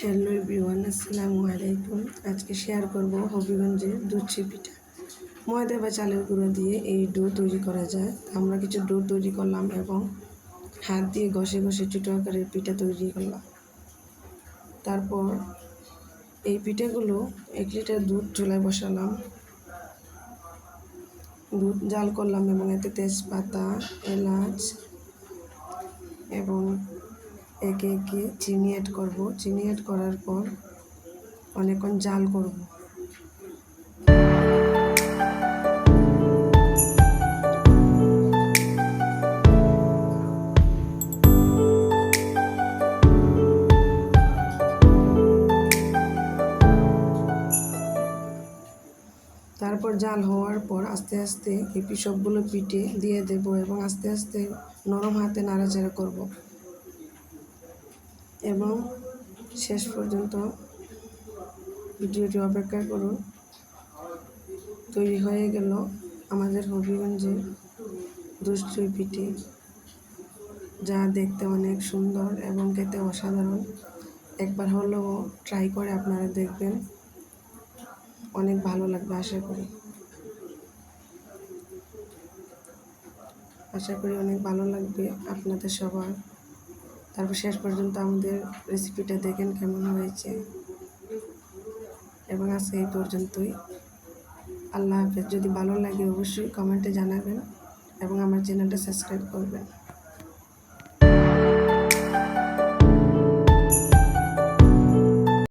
Hello everyone, আসসালামু আলাইকুম। আজকে শেয়ার করব হবিগঞ্জের দুধ পিঠা। ময়দা বা চালের গুঁড়ো দিয়ে এই ডো তৈরি করা যায়। আমরা কিছু ডো তৈরি করলাম এবং হাত দিয়ে ঘষে ঘষে ছোটো আকারের পিঠা তৈরি করলাম। তারপর এই পিঠাগুলো 1 লিটার দুধ চুলায় বসালাম, দুধ জাল করলাম এবং এতে তেজপাতা, এলাচ এবং একে একে চিনি অ্যাড করব। চিনি অ্যাড করার পর অনেকক্ষণ জাল করব। তারপর জাল হওয়ার পর আস্তে আস্তে এই সবগুলো পিঠে দিয়ে দেব এবং আস্তে আস্তে নরম হাতে নাড়াচাড়া করব এবং শেষ পর্যন্ত ভিডিওটি অপেক্ষা করুন। তৈরি হয়ে গেল আমাদের হবিগঞ্জের দুধ পিঠে, যা দেখতে অনেক সুন্দর এবং খেতে অসাধারণ। একবার হলেও ট্রাই করে আপনারা দেখবেন, অনেক ভালো লাগবে। আশা করি অনেক ভালো লাগবে আপনাদের সবার। তারপর শেষ পর্যন্ত আমাদের রেসিপিটা দেখেন কেমন হয়েছে। এবং আজকে এই পর্যন্তই। আল্লাহ হাফেজ। যদি ভালো লাগে অবশ্যই কমেন্টে জানাবেন এবং আমার চ্যানেলটা সাবস্ক্রাইব করবেন।